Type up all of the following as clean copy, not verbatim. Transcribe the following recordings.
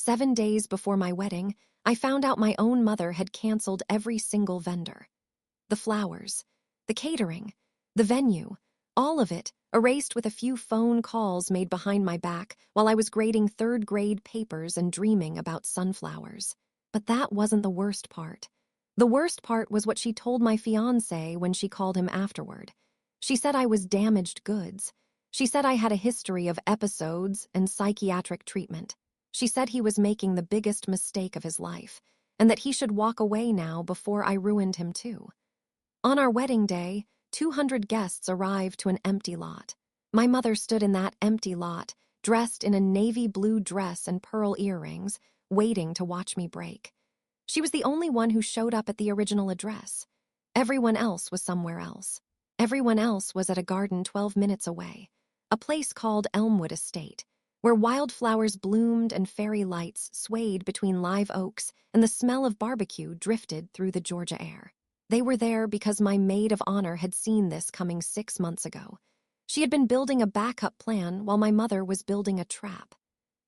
7 days before my wedding, I found out my own mother had canceled every single vendor. The flowers, the catering, the venue, all of it erased with a few phone calls made behind my back while I was grading third-grade papers and dreaming about sunflowers. But that wasn't the worst part. The worst part was what she told my fiancé when she called him afterward. She said I was damaged goods. She said I had a history of episodes and psychiatric treatment. She said he was making the biggest mistake of his life, and that he should walk away now before I ruined him too. On our wedding day, 200 guests arrived to an empty lot. My mother stood in that empty lot, dressed in a navy blue dress and pearl earrings, waiting to watch me break. She was the only one who showed up at the original address. Everyone else was somewhere else. Everyone else was at a garden 12 minutes away, a place called Elmwood Estate, where wildflowers bloomed and fairy lights swayed between live oaks and the smell of barbecue drifted through the Georgia air. They were there because my maid of honor had seen this coming 6 months ago. She had been building a backup plan while my mother was building a trap.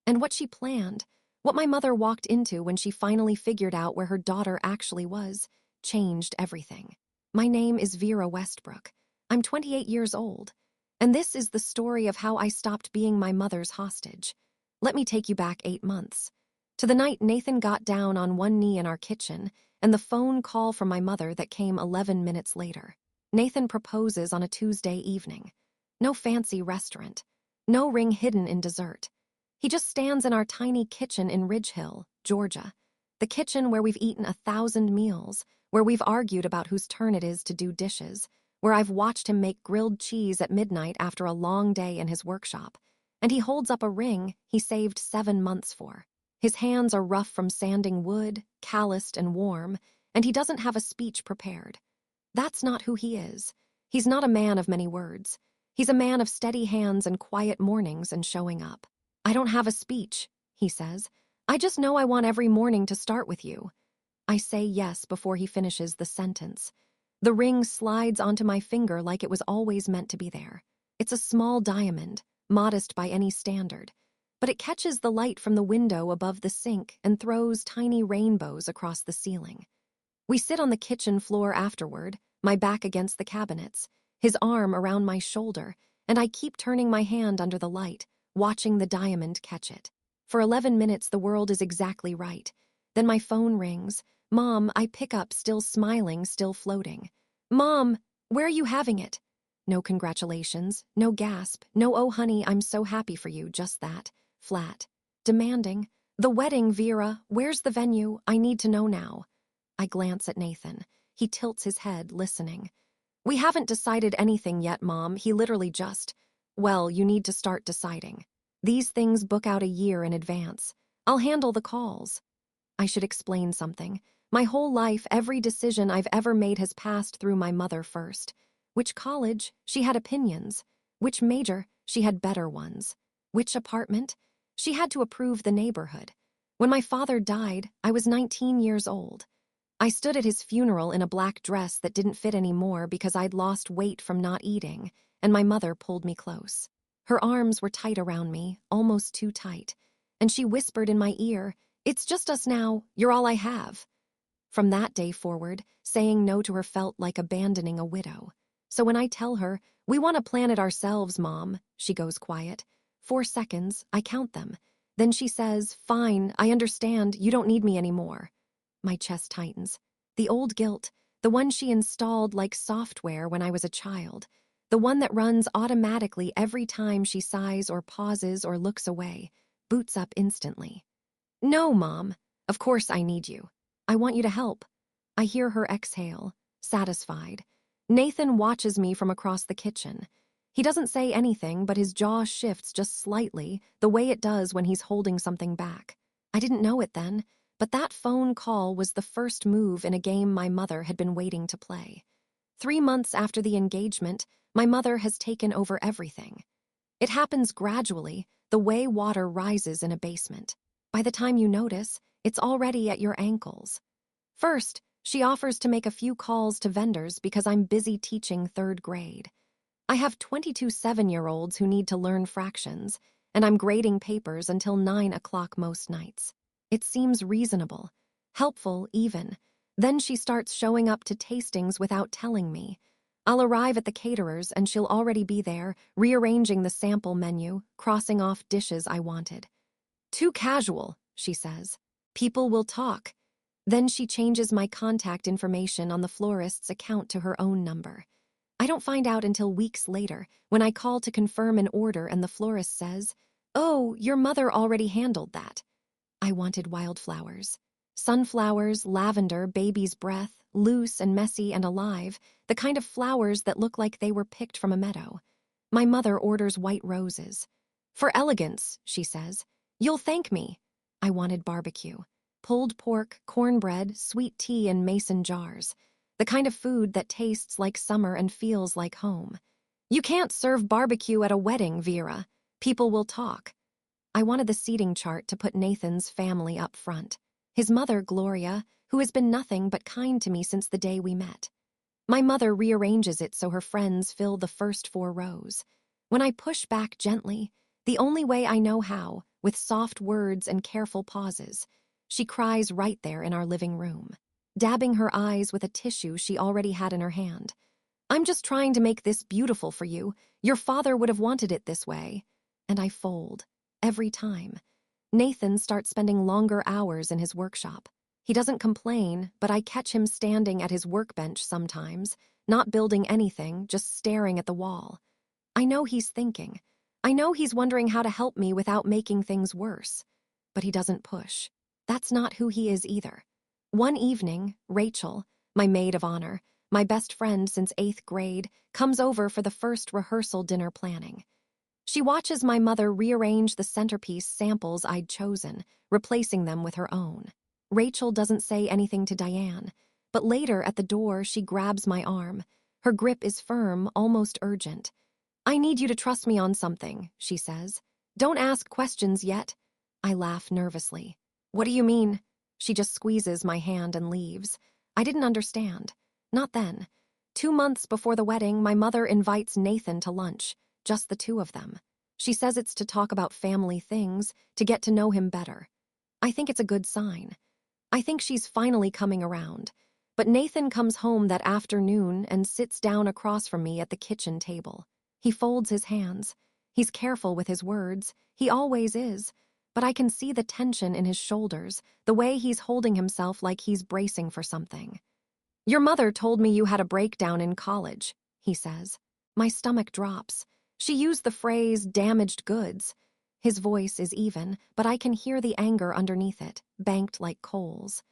And what she planned, what my mother walked into when she finally figured out where her daughter actually was, changed everything. My name is Vera Westbrook. I'm 28 years old. And this is the story of how I stopped being my mother's hostage. Let me take you back 8 months. To the night Nathan got down on one knee in our kitchen, and the phone call from my mother that came 11 minutes later. Nathan proposes on a Tuesday evening. No fancy restaurant. No ring hidden in dessert. He just stands in our tiny kitchen in Ridge Hill, Georgia. The kitchen where we've eaten 1,000 meals, where we've argued about whose turn it is to do dishes, where I've watched him make grilled cheese at midnight after a long day in his workshop. And he holds up a ring he saved 7 months for. His hands are rough from sanding wood, calloused and warm, and he doesn't have a speech prepared. That's not who he is. He's not a man of many words. He's a man of steady hands and quiet mornings and showing up. I don't have a speech, he says. I just know I want every morning to start with you. I say yes before he finishes the sentence. The ring slides onto my finger like it was always meant to be there. It's a small diamond, modest by any standard, but it catches the light from the window above the sink and throws tiny rainbows across the ceiling. We sit on the kitchen floor afterward, my back against the cabinets, his arm around my shoulder, and I keep turning my hand under the light, watching the diamond catch it. For 11 minutes, the world is exactly right. Then my phone rings. Mom, I pick up, still smiling, still floating. Mom, where are you having it? No congratulations, no gasp, no oh honey, I'm so happy for you, just that. Flat. Demanding. The wedding, Vera, where's the venue? I need to know now. I glance at Nathan. He tilts his head, listening. We haven't decided anything yet, Mom. He literally just... Well, you need to start deciding. These things book out a year in advance. I'll handle the calls. I should explain something. My whole life, every decision I've ever made has passed through my mother first. Which college? She had opinions. Which major? She had better ones. Which apartment? She had to approve the neighborhood. When my father died, I was 19 years old. I stood at his funeral in a black dress that didn't fit anymore because I'd lost weight from not eating, and my mother pulled me close. Her arms were tight around me, almost too tight, and she whispered in my ear, "It's just us now, you're all I have." From that day forward, saying no to her felt like abandoning a widow. So when I tell her, "We want to plan it ourselves, Mom," she goes quiet. 4 seconds, I count them. Then she says, "Fine, I understand, you don't need me anymore." My chest tightens. The old guilt, the one she installed like software when I was a child, the one that runs automatically every time she sighs or pauses or looks away, boots up instantly. "No, Mom. Of course I need you. I want you to help." I hear her exhale, satisfied. Nathan watches me from across the kitchen. He doesn't say anything, but his jaw shifts just slightly, the way it does when he's holding something back. I didn't know it then, but that phone call was the first move in a game my mother had been waiting to play. 3 months after the engagement, my mother has taken over everything. It happens gradually, the way water rises in a basement. By the time you notice, it's already at your ankles. First, she offers to make a few calls to vendors because I'm busy teaching 3rd grade. I have 22 7-year-olds who need to learn fractions, and I'm grading papers until 9 o'clock most nights. It seems reasonable, helpful even. Then she starts showing up to tastings without telling me. I'll arrive at the caterer's and she'll already be there, rearranging the sample menu, crossing off dishes I wanted. Too casual, she says. People will talk. Then she changes my contact information on the florist's account to her own number. I don't find out until weeks later, when I call to confirm an order and the florist says, "Oh, your mother already handled that." I wanted wildflowers. Sunflowers, lavender, baby's breath, loose and messy and alive, the kind of flowers that look like they were picked from a meadow. My mother orders white roses. "For elegance," she says. "You'll thank me." I wanted barbecue. Pulled pork, cornbread, sweet tea in mason jars. The kind of food that tastes like summer and feels like home. "You can't serve barbecue at a wedding, Vera. People will talk." I wanted the seating chart to put Nathan's family up front. His mother, Gloria, who has been nothing but kind to me since the day we met. My mother rearranges it so her friends fill the first 4 rows. When I push back gently, the only way I know how, with soft words and careful pauses, she cries right there in our living room, dabbing her eyes with a tissue she already had in her hand. "I'm just trying to make this beautiful for you. Your father would have wanted it this way." And I fold. Every time. Nathan starts spending longer hours in his workshop. He doesn't complain, but I catch him standing at his workbench sometimes, not building anything, just staring at the wall. I know he's thinking. I know he's wondering how to help me without making things worse. But he doesn't push. That's not who he is either. One evening, Rachel, my maid of honor, my best friend since 8th grade, comes over for the first rehearsal dinner planning. She watches my mother rearrange the centerpiece samples I'd chosen, replacing them with her own. Rachel doesn't say anything to Diane, but later at the door she grabs my arm. Her grip is firm, almost urgent. "I need you to trust me on something," she says. "Don't ask questions yet." I laugh nervously. "What do you mean?" She just squeezes my hand and leaves. I didn't understand. Not then. 2 months before the wedding, my mother invites Nathan to lunch. Just the 2 of them. She says it's to talk about family things, to get to know him better. I think it's a good sign. I think she's finally coming around. But Nathan comes home that afternoon and sits down across from me at the kitchen table. He folds his hands. He's careful with his words. He always is. But I can see the tension in his shoulders, the way he's holding himself like he's bracing for something. "Your mother told me you had a breakdown in college," he says. My stomach drops. She used the phrase damaged goods. His voice is even, but I can hear the anger underneath it, banked like coals.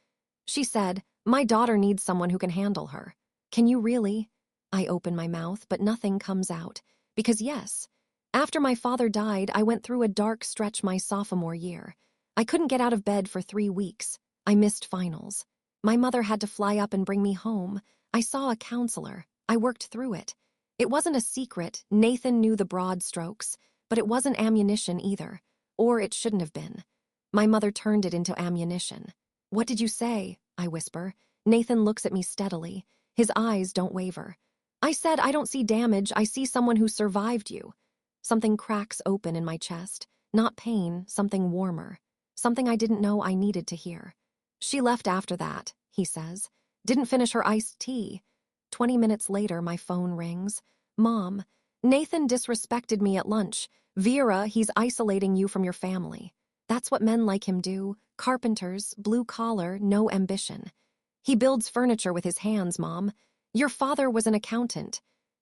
She said, "My daughter needs someone who can handle her." "Can you really?" I open my mouth, but nothing comes out. Because yes, after my father died, I went through a dark stretch my sophomore year. I couldn't get out of bed for 3 weeks. I missed finals. My mother had to fly up and bring me home. I saw a counselor. I worked through it. It wasn't a secret. Nathan knew the broad strokes, but it wasn't ammunition either. Or it shouldn't have been. My mother turned it into ammunition. "What did you say?" I whisper. Nathan looks at me steadily. His eyes don't waver. "I said I don't see damage, I see someone who survived you." Something cracks open in my chest. Not pain, something warmer. Something I didn't know I needed to hear. "She left after that," he says. "Didn't finish her iced tea." 20 minutes later, my phone rings. "Mom, Nathan disrespected me at lunch. Vera, he's isolating you from your family." That's what men like him do. Carpenters, blue collar, no ambition. "He builds furniture with his hands, Mom. Your father was an accountant."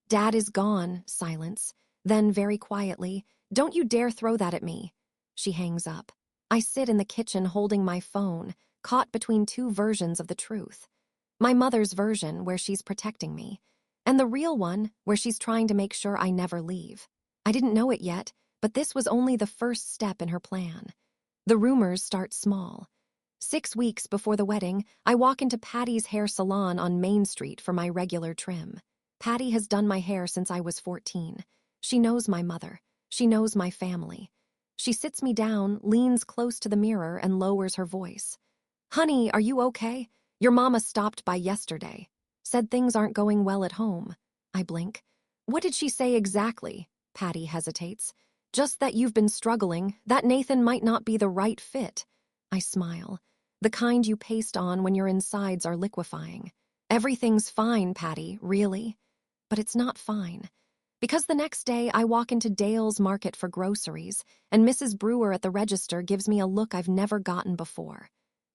"Dad is gone." Silence. Then, very quietly, "Don't you dare throw that at me." She hangs up. I sit in the kitchen holding my phone, caught between 2 versions of the truth. My mother's version, where she's protecting me, and the real one, where she's trying to make sure I never leave. I didn't know it yet, but this was only the first step in her plan. The rumors start small. 6 weeks before the wedding, I walk into Patty's hair salon on Main Street for my regular trim. Patty has done my hair since I was 14. She knows my mother. She knows my family. She sits me down, leans close to the mirror, and lowers her voice. "Honey, are you okay? Your mama stopped by yesterday. Said things aren't going well at home." I blink. "What did she say exactly?" Patty hesitates. "Just that you've been struggling, that Nathan might not be the right fit." I smile. The kind you paste on when your insides are liquefying. Everything's fine, Patty, really? But it's not fine. Because the next day I walk into Dale's Market for groceries, and Mrs. Brewer at the register gives me a look I've never gotten before.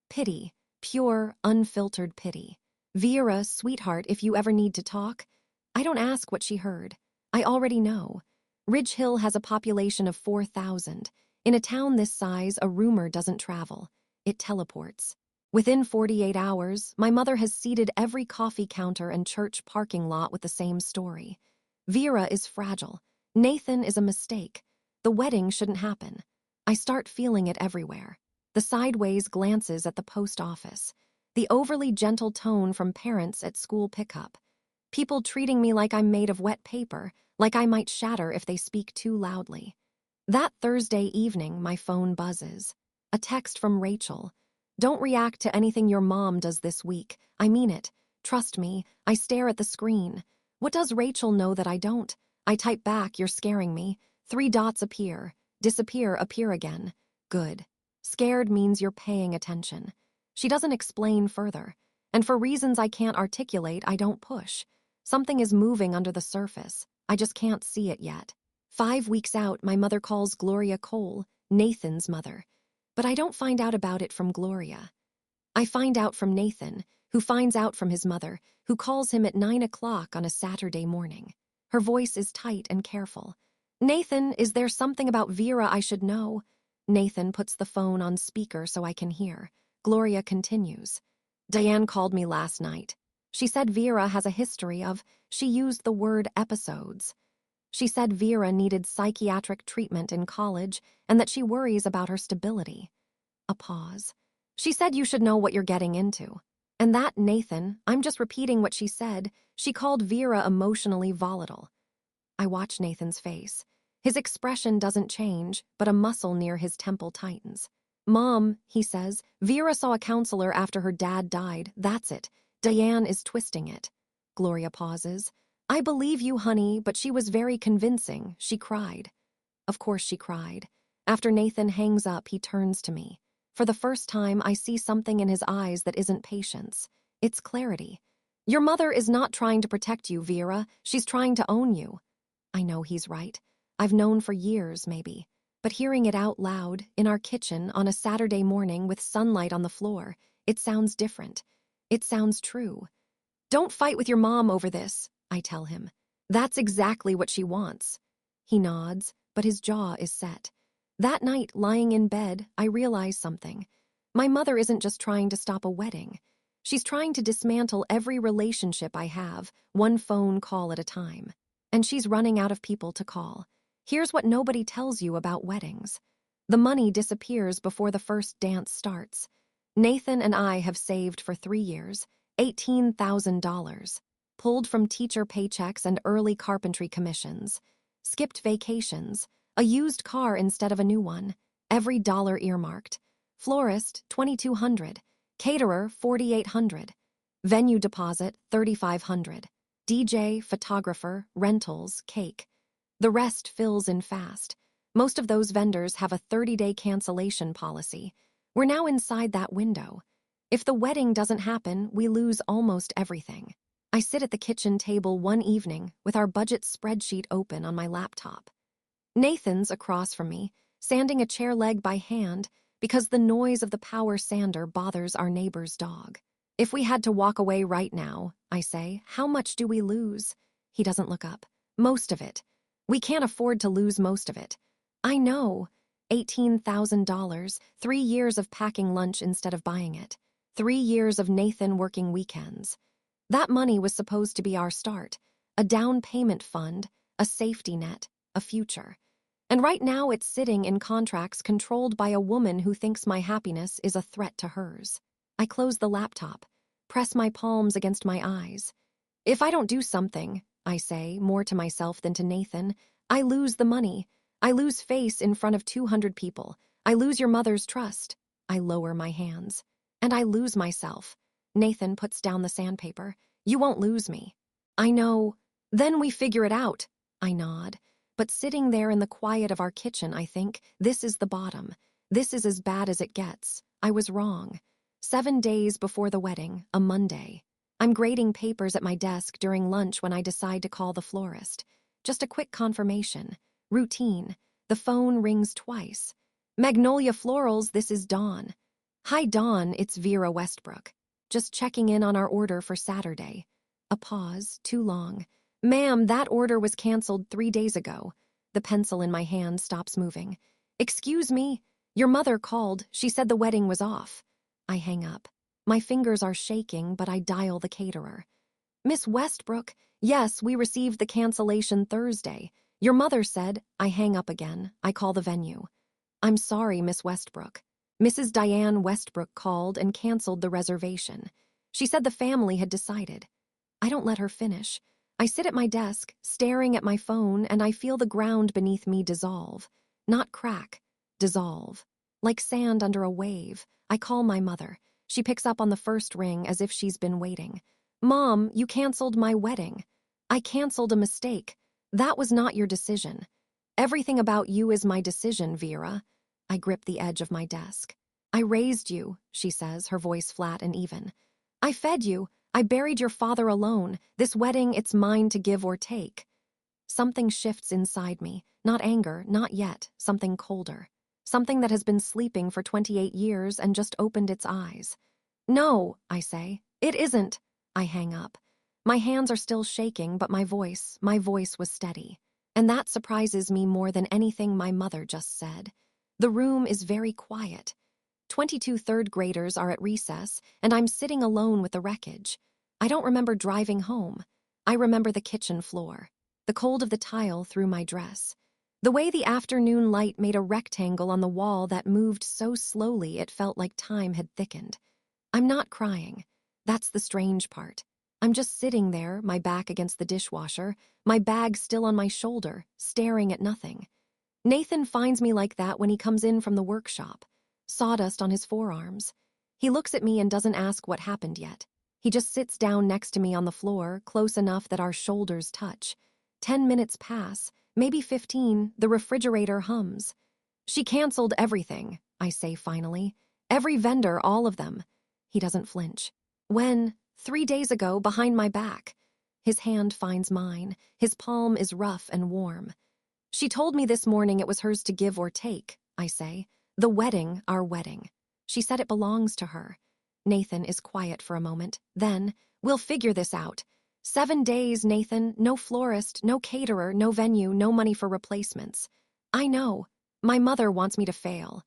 Pity, pure, unfiltered pity. Vera, sweetheart, if you ever need to talk. I don't ask what she heard. I already know. Ridge Hill has a population of 4,000. In a town this size, a rumor doesn't travel. It teleports. Within 48 hours, my mother has seeded every coffee counter and church parking lot with the same story. Vera is fragile. Nathan is a mistake. The wedding shouldn't happen. I start feeling it everywhere. The sideways glances at the post office. The overly gentle tone from parents at school pickup. People treating me like I'm made of wet paper, like I might shatter if they speak too loudly. That Thursday evening, my phone buzzes. A text from Rachel. Don't react to anything your mom does this week. I mean it. Trust me. I stare at the screen. What does Rachel know that I don't? I type back, you're scaring me. 3 dots appear. Disappear, appear again. Good. Scared means you're paying attention. She doesn't explain further. And for reasons I can't articulate, I don't push. Something is moving under the surface. I just can't see it yet. 5 weeks out, my mother calls Gloria Cole, Nathan's mother. But I don't find out about it from Gloria. I find out from Nathan, who finds out from his mother, who calls him at 9 o'clock on a Saturday morning. Her voice is tight and careful. Nathan, is there something about Vera I should know? Nathan puts the phone on speaker so I can hear. Gloria continues. Diane called me last night. She said Vera has a history of, she used the word episodes. She said Vera needed psychiatric treatment in college and that she worries about her stability. A pause. She said you should know what you're getting into. And that, Nathan, I'm just repeating what she said, she called Vera emotionally volatile. I watch Nathan's face. His expression doesn't change, but a muscle near his temple tightens. Mom, he says, Vera saw a counselor after her dad died. That's it. Diane is twisting it. Gloria pauses. I believe you, honey, but she was very convincing. She cried. Of course she cried. After Nathan hangs up, he turns to me. For the first time, I see something in his eyes that isn't patience. It's clarity. Your mother is not trying to protect you, Vera. She's trying to own you. I know he's right. I've known for years, maybe. But hearing it out loud, in our kitchen, on a Saturday morning with sunlight on the floor, it sounds different. It sounds true. Don't fight with your mom over this, I tell him. That's exactly what she wants. He nods, but his jaw is set. That night, lying in bed, I realize something. My mother isn't just trying to stop a wedding. She's trying to dismantle every relationship I have, one phone call at a time. And she's running out of people to call. Here's what nobody tells you about weddings. The money disappears before the first dance starts. Nathan and I have saved for 3 years, $18,000, pulled from teacher paychecks and early carpentry commissions, skipped vacations, a used car instead of a new one, every dollar earmarked, florist, $2,200, caterer, $4,800, venue deposit, $3,500, DJ, photographer, rentals, cake. The rest fills in fast. Most of those vendors have a 30-day cancellation policy. We're now inside that window. If the wedding doesn't happen, we lose almost everything. I sit at the kitchen table one evening with our budget spreadsheet open on my laptop. Nathan's across from me, sanding a chair leg by hand because the noise of the power sander bothers our neighbor's dog. If we had to walk away right now, I say, how much do we lose? He doesn't look up. Most of it. We can't afford to lose most of it. I know. $18,000, 3 years of packing lunch instead of buying it. 3 years of Nathan working weekends. That money was supposed to be our start, a down payment fund, a safety net, a future. And right now it's sitting in contracts controlled by a woman who thinks my happiness is a threat to hers. I close the laptop, press my palms against my eyes. If I don't do something, I say, more to myself than to Nathan, I lose the money. I lose face in front of 200 people. I lose your mother's trust. I lower my hands. And I lose myself. Nathan puts down the sandpaper. You won't lose me. I know. Then we figure it out. I nod. But sitting there in the quiet of our kitchen, I think, this is the bottom. This is as bad as it gets. I was wrong. 7 days before the wedding, a Monday. I'm grading papers at my desk during lunch when I decide to call the florist. Just a quick confirmation. Routine. The phone rings twice. Magnolia Florals, this is Dawn. Hi, Dawn, it's Vera Westbrook. Just checking in on our order for Saturday. A pause, too long. Ma'am, that order was canceled 3 days ago. The pencil in my hand stops moving. Excuse me? Your mother called. She said the wedding was off. I hang up. My fingers are shaking, but I dial the caterer. Miss Westbrook, yes, we received the cancellation Thursday. Your mother said, I hang up again. I call the venue. I'm sorry, Miss Westbrook. Mrs. Diane Westbrook called and canceled the reservation. She said the family had decided. I don't let her finish. I sit at my desk, staring at my phone, and I feel the ground beneath me dissolve. Not crack, dissolve. Like sand under a wave. I call my mother. She picks up on the first ring as if she's been waiting. Mom, you canceled my wedding. I canceled a mistake. That was not your decision. Everything about you is my decision, Vera. I grip the edge of my desk. I raised you, she says, her voice flat and even. I fed you. I buried your father alone. This wedding, it's mine to give or take. Something shifts inside me. Not anger, not yet. Something colder. Something that has been sleeping for 28 years and just opened its eyes. No, I say. It isn't. I hang up. My hands are still shaking, but my voice was steady. And that surprises me more than anything my mother just said. The room is very quiet. 22 third graders are at recess, and I'm sitting alone with the wreckage. I don't remember driving home. I remember the kitchen floor, the cold of the tile through my dress, the way the afternoon light made a rectangle on the wall that moved so slowly it felt like time had thickened. I'm not crying. That's the strange part. I'm just sitting there, my back against the dishwasher, my bag still on my shoulder, staring at nothing. Nathan finds me like that when he comes in from the workshop, sawdust on his forearms. He looks at me and doesn't ask what happened yet. He just sits down next to me on the floor, close enough that our shoulders touch. 10 minutes pass, maybe 15, the refrigerator hums. She canceled everything, I say finally. Every vendor, all of them. He doesn't flinch. When? 3 days ago, behind my back. His hand finds mine. His palm is rough and warm. She told me this morning it was hers to give or take, I say. The wedding, our wedding. She said it belongs to her. Nathan is quiet for a moment. Then, we'll figure this out. 7 days, Nathan, no florist, no caterer, no venue, no money for replacements. I know. My mother wants me to fail.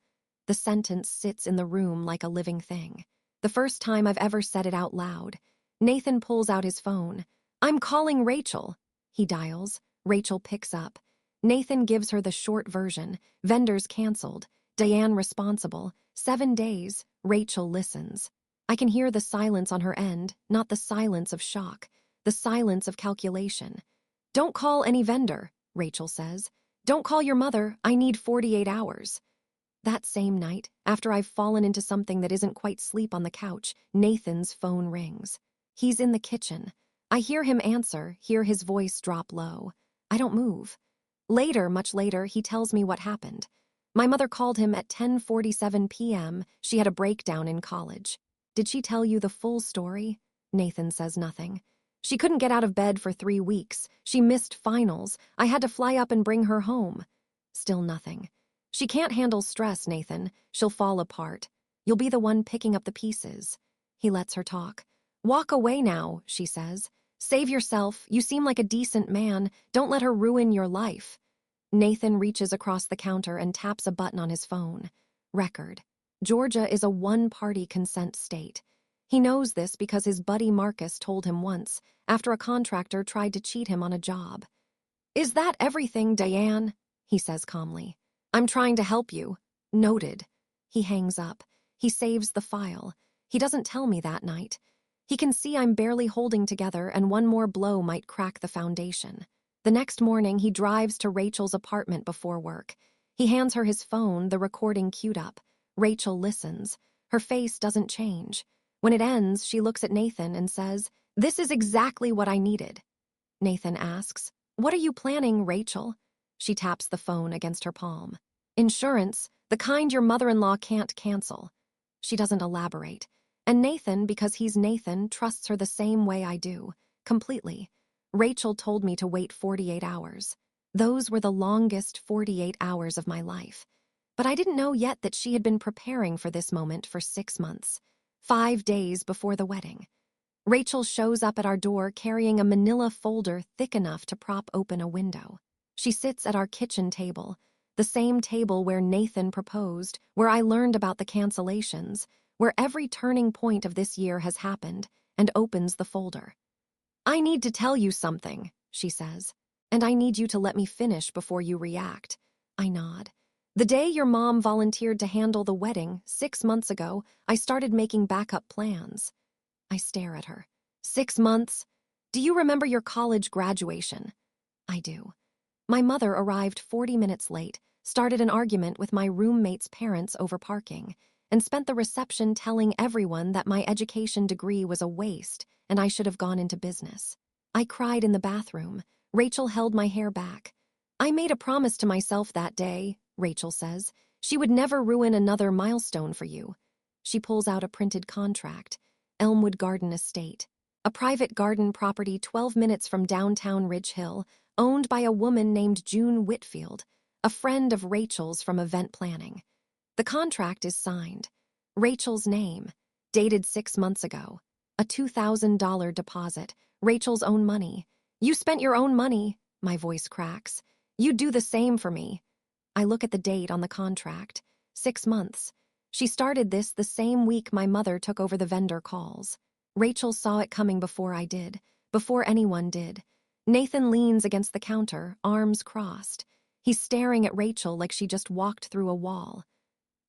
The sentence sits in the room like a living thing. The first time I've ever said it out loud. Nathan pulls out his phone. I'm calling Rachel. He dials. Rachel picks up. Nathan gives her the short version. Vendors canceled. Diane responsible. 7 days. Rachel listens. I can hear the silence on her end, not the silence of shock. The silence of calculation. Don't call any vendor, Rachel says. Don't call your mother. I need 48 hours. That same night, after I've fallen into something that isn't quite sleep on the couch, Nathan's phone rings. He's in the kitchen. I hear him answer, hear his voice drop low. I don't move. Later, much later, he tells me what happened. My mother called him at 10:47 p.m. She had a breakdown in college. Did she tell you the full story? Nathan says nothing. She couldn't get out of bed for 3 weeks. She missed finals. I had to fly up and bring her home. Still nothing. She can't handle stress, Nathan. She'll fall apart. You'll be the one picking up the pieces. He lets her talk. Walk away now, she says. Save yourself. You seem like a decent man. Don't let her ruin your life. Nathan reaches across the counter and taps a button on his phone. Record. Georgia is a one-party consent state. He knows this because his buddy Marcus told him once, after a contractor tried to cheat him on a job. Is that everything, Diane? He says calmly. I'm trying to help you. Noted. He hangs up. He saves the file. He doesn't tell me that night. He can see I'm barely holding together and one more blow might crack the foundation. The next morning, he drives to Rachel's apartment before work. He hands her his phone, the recording queued up. Rachel listens. Her face doesn't change. When it ends, she looks at Nathan and says, "This is exactly what I needed." Nathan asks, "What are you planning, Rachel?" She taps the phone against her palm. "Insurance, the kind your mother-in-law can't cancel." She doesn't elaborate. And Nathan, because he's Nathan, trusts her the same way I do. Completely. Rachel told me to wait 48 hours. Those were the longest 48 hours of my life. But I didn't know yet that she had been preparing for this moment for 6 months. 5 days before the wedding. Rachel shows up at our door carrying a manila folder thick enough to prop open a window. She sits at our kitchen table, the same table where Nathan proposed, where I learned about the cancellations, where every turning point of this year has happened, and opens the folder. "I need to tell you something," she says, "and I need you to let me finish before you react." I nod. "The day your mom volunteered to handle the wedding, 6 months ago, I started making backup plans." I stare at her. 6 months? "Do you remember your college graduation?" I do. My mother arrived 40 minutes late, started an argument with my roommate's parents over parking, and spent the reception telling everyone that my education degree was a waste and I should have gone into business. I cried in the bathroom. Rachel held my hair back. "I made a promise to myself that day," Rachel says. "She would never ruin another milestone for you." She pulls out a printed contract. Elmwood Estate. A private garden property 12 minutes from downtown Ridge Hill, owned by a woman named June Whitfield, a friend of Rachel's from event planning. The contract is signed. Rachel's name, dated 6 months ago. A $2,000 deposit, Rachel's own money. "You spent your own money," my voice cracks. "You'd do the same for me." I look at the date on the contract. 6 months. She started this the same week my mother took over the vendor calls. Rachel saw it coming before I did, before anyone did. Nathan leans against the counter, arms crossed. He's staring at Rachel like she just walked through a wall.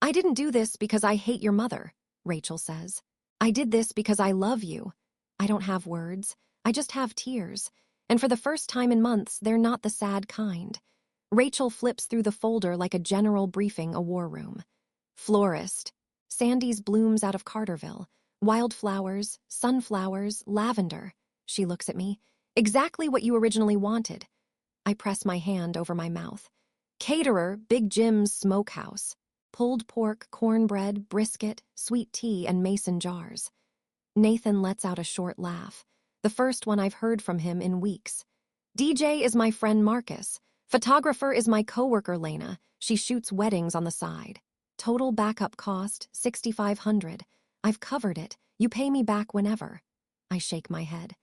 "I didn't do this because I hate your mother," Rachel says. "I did this because I love you." I don't have words. I just have tears. And for the first time in months, they're not the sad kind. Rachel flips through the folder like a general briefing a war room. "Florist. Sandy's blooms out of Carterville. Wildflowers, sunflowers, lavender." She looks at me. "Exactly what you originally wanted." I press my hand over my mouth. "Caterer, Big Jim's Smokehouse. Pulled pork, cornbread, brisket, sweet tea, and mason jars." Nathan lets out a short laugh, the first one I've heard from him in weeks. "DJ is my friend Marcus. Photographer is my coworker Lena. She shoots weddings on the side. Total backup cost, $6,500. I've covered it. You pay me back whenever." I shake my head.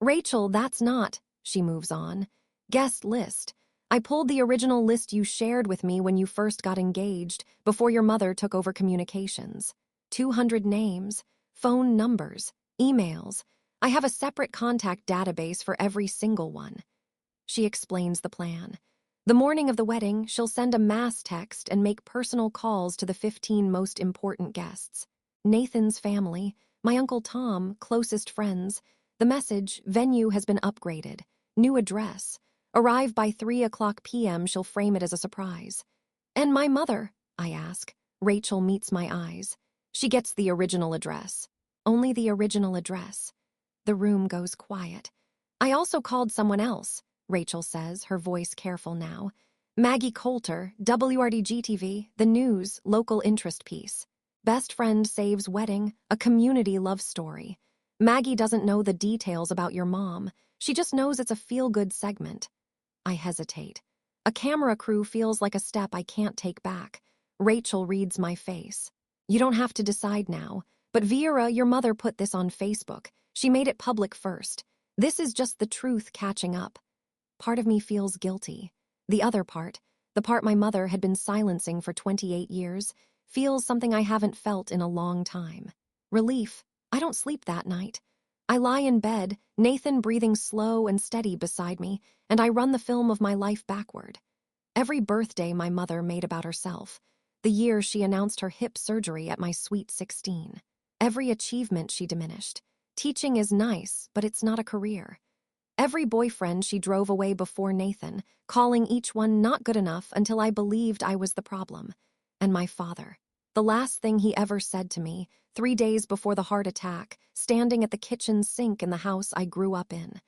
"Rachel, that's not," she moves on. "Guest list. I pulled the original list you shared with me when you first got engaged, before your mother took over communications. 200 names, phone numbers, emails. I have a separate contact database for every single one." She explains the plan. The morning of the wedding, she'll send a mass text and make personal calls to the 15 most important guests. Nathan's family, my Uncle Tom, closest friends. The message, venue has been upgraded. New address. Arrive by 3:00 p.m. She'll frame it as a surprise. "And my mother?" I ask. Rachel meets my eyes. She gets the original address. Only the original address. The room goes quiet. "I also called someone else," Rachel says, her voice careful now. "Maggie Coulter, WRDG-TV, the news, local interest piece. Best friend saves wedding, a community love story. Maggie doesn't know the details about your mom. She just knows it's a feel-good segment." I hesitate. A camera crew feels like a step I can't take back. Rachel reads my face. "You don't have to decide now. But Vera, your mother put this on Facebook. She made it public first. This is just the truth catching up." Part of me feels guilty. The other part, the part my mother had been silencing for 28 years, feels something I haven't felt in a long time. Relief. I don't sleep that night. I lie in bed, Nathan breathing slow and steady beside me, and I run the film of my life backward. Every birthday my mother made about herself. The year she announced her hip surgery at my sweet 16. Every achievement she diminished. Teaching is nice, but it's not a career. Every boyfriend she drove away before Nathan, calling each one not good enough until I believed I was the problem. And my father. The last thing he ever said to me, 3 days before the heart attack, standing at the kitchen sink in the house I grew up in.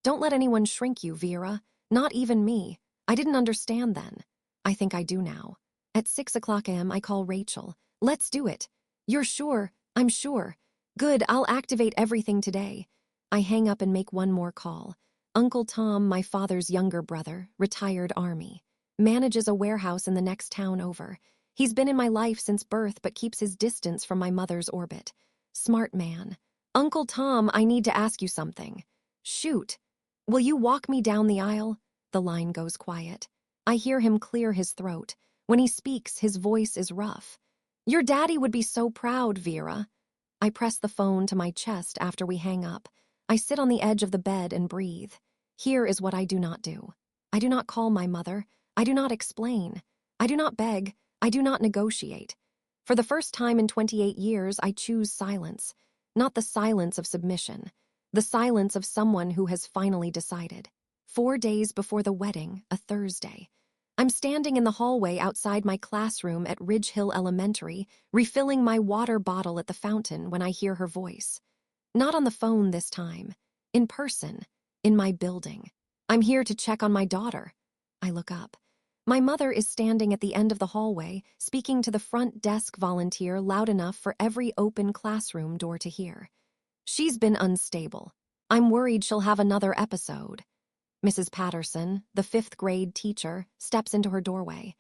"Don't let anyone shrink you, Vera. Not even me. I didn't understand then. I think I do now." At 6:00 a.m. I call Rachel. "Let's do it." You're sure? I'm sure. Good, I'll activate everything today. I hang up and make one more call. Uncle Tom, my father's younger brother, retired Army, manages a warehouse in the next town over. He's been in my life since birth but keeps his distance from my mother's orbit. Smart man. Uncle Tom, I need to ask you something. Shoot. Will you walk me down the aisle? The line goes quiet. I hear him clear his throat. When he speaks, his voice is rough. Your daddy would be so proud, Vera. I press the phone to my chest after we hang up. I sit on the edge of the bed and breathe. Here is what I do not do. I do not call my mother. I do not explain. I do not beg. I do not negotiate. For the first time in 28 years, I choose silence. Not the silence of submission. The silence of someone who has finally decided. 4 days before the wedding, a Thursday. I'm standing in the hallway outside my classroom at Ridge Hill Elementary, refilling my water bottle at the fountain when I hear her voice. Not on the phone this time. In person. In my building. I'm here to check on my daughter. I look up. My mother is standing at the end of the hallway, speaking to the front desk volunteer loud enough for every open classroom door to hear. She's been unstable. I'm worried she'll have another episode. Mrs. Patterson, the 5th grade teacher, steps into her doorway.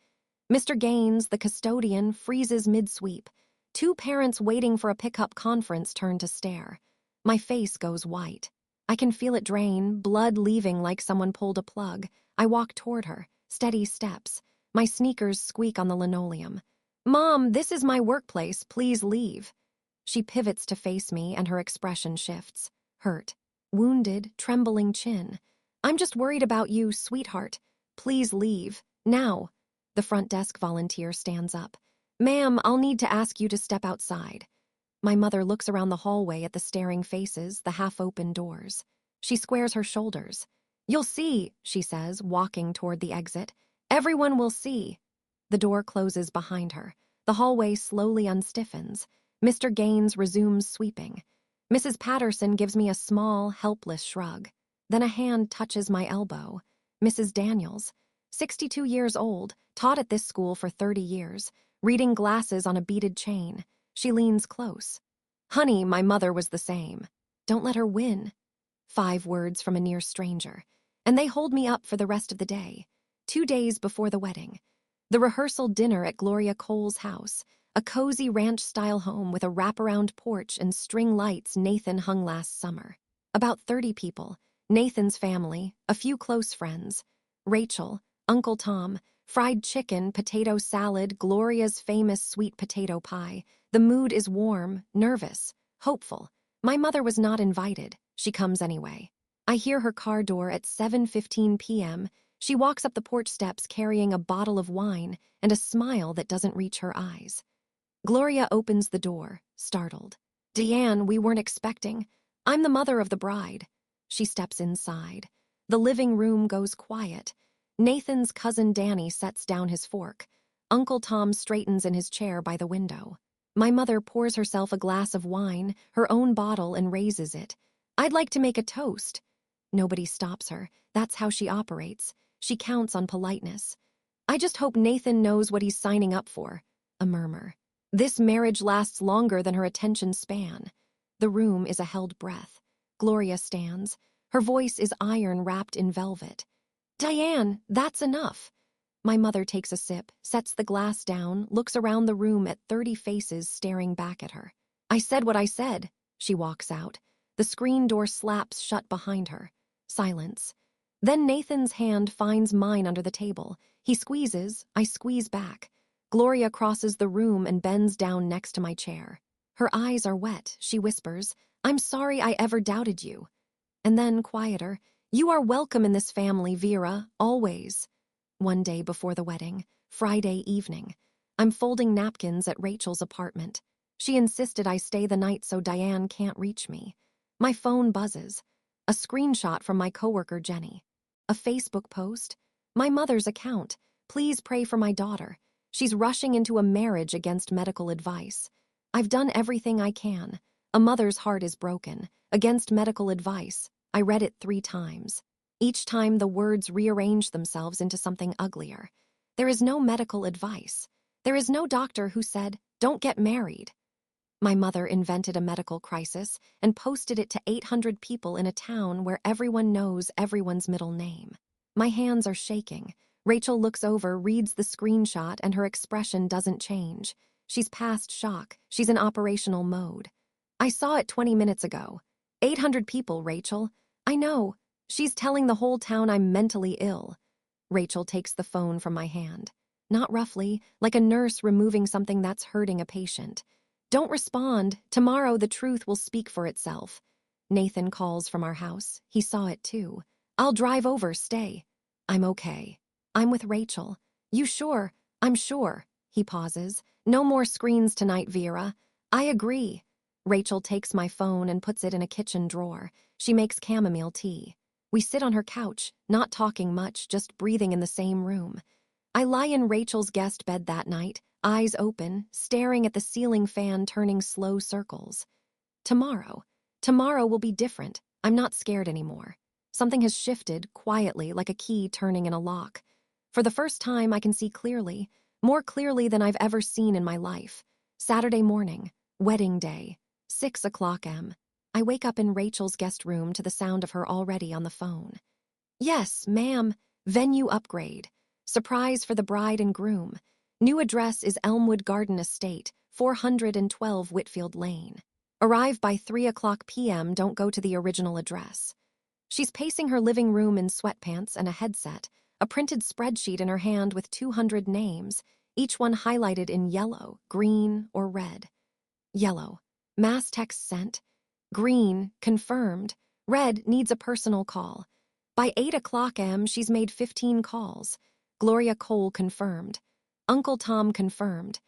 Mr. Gaines, the custodian, freezes mid-sweep. 2 parents waiting for a pickup conference turn to stare. My face goes white. I can feel it drain, blood leaving like someone pulled a plug. I walk toward her, steady steps. My sneakers squeak on the linoleum. Mom, this is my workplace. Please leave. She pivots to face me and her expression shifts. Hurt. Wounded, trembling chin. I'm just worried about you, sweetheart. Please leave. Now. The front desk volunteer stands up. Ma'am, I'll need to ask you to step outside. My mother looks around the hallway at the staring faces, the half-open doors. She squares her shoulders. You'll see, she says, walking toward the exit. Everyone will see. The door closes behind her. The hallway slowly unstiffens. Mr. Gaines resumes sweeping. Mrs. Patterson gives me a small, helpless shrug. Then a hand touches my elbow. Mrs. Daniels, 62 years old, taught at this school for 30 years, reading glasses on a beaded chain. She leans close. Honey, my mother was the same. Don't let her win. 5 words from a near stranger. And they hold me up for the rest of the day. 2 days before the wedding. The rehearsal dinner at Gloria Cole's house, a cozy ranch-style home with a wraparound porch and string lights Nathan hung last summer. About 30 people. Nathan's family, a few close friends. Rachel, Uncle Tom, fried chicken, potato salad, Gloria's famous sweet potato pie. The mood is warm, nervous, hopeful. My mother was not invited. She comes anyway. I hear her car door at 7:15 p.m. She walks up the porch steps carrying a bottle of wine and a smile that doesn't reach her eyes. Gloria opens the door, startled. Deanne, we weren't expecting. I'm the mother of the bride. She steps inside. The living room goes quiet. Nathan's cousin Danny sets down his fork. Uncle Tom straightens in his chair by the window. My mother pours herself a glass of wine, her own bottle, and raises it. I'd like to make a toast. Nobody stops her. That's how she operates. She counts on politeness. I just hope Nathan knows what he's signing up for. A murmur. This marriage lasts longer than her attention span. The room is a held breath. Gloria stands. Her voice is iron wrapped in velvet. Diane, that's enough. My mother takes a sip, sets the glass down, looks around the room at 30 faces staring back at her. I said what I said. She walks out. The screen door slaps shut behind her. Silence. Then Nathan's hand finds mine under the table. He squeezes, I squeeze back. Gloria crosses the room and bends down next to my chair. Her eyes are wet. She whispers, I'm sorry I ever doubted you. And then, quieter, you are welcome in this family, Vera, always. One day before the wedding, Friday evening. I'm folding napkins at Rachel's apartment. She insisted I stay the night so Diane can't reach me. My phone buzzes. A screenshot from my coworker Jenny. A Facebook post. My mother's account. Please pray for my daughter. She's rushing into a marriage against medical advice. I've done everything I can. A mother's heart is broken. Against medical advice. I read it 3 times. Each time the words rearrange themselves into something uglier. There is no medical advice. There is no doctor who said, don't get married. My mother invented a medical crisis and posted it to 800 people in a town where everyone knows everyone's middle name. My hands are shaking. Rachel looks over, reads the screenshot, and her expression doesn't change. She's past shock. She's in operational mode. I saw it 20 minutes ago. 800 people, Rachel. I know. She's telling the whole town I'm mentally ill. Rachel takes the phone from my hand. Not roughly, like a nurse removing something that's hurting a patient. Don't respond. Tomorrow the truth will speak for itself. Nathan calls from our house. He saw it too. I'll drive over, stay. I'm okay. I'm with Rachel. You sure? I'm sure. He pauses. No more screens tonight, Vera. I agree. Rachel takes my phone and puts it in a kitchen drawer. She makes chamomile tea. We sit on her couch, not talking much, just breathing in the same room. I lie in Rachel's guest bed that night, eyes open, staring at the ceiling fan turning slow circles. Tomorrow will be different. I'm not scared anymore. Something has shifted, quietly, like a key turning in a lock. For the first time, I can see clearly, more clearly than I've ever seen in my life. Saturday morning, wedding day, 6:00 m. I wake up in Rachel's guest room to the sound of her already on the phone. Yes, ma'am, venue upgrade. Surprise for the bride and groom. New address is Elmwood Estate, 412 Whitfield Lane. Arrive by 3:00 p.m. Don't go to the original address. She's pacing her living room in sweatpants and a headset, a printed spreadsheet in her hand with 200 names, each one highlighted in yellow, green, or red. Yellow. Mass text sent. Green. Confirmed. Red. Needs a personal call. By 8:00 m. she's made 15 calls. Gloria Cole confirmed. Uncle Tom confirmed.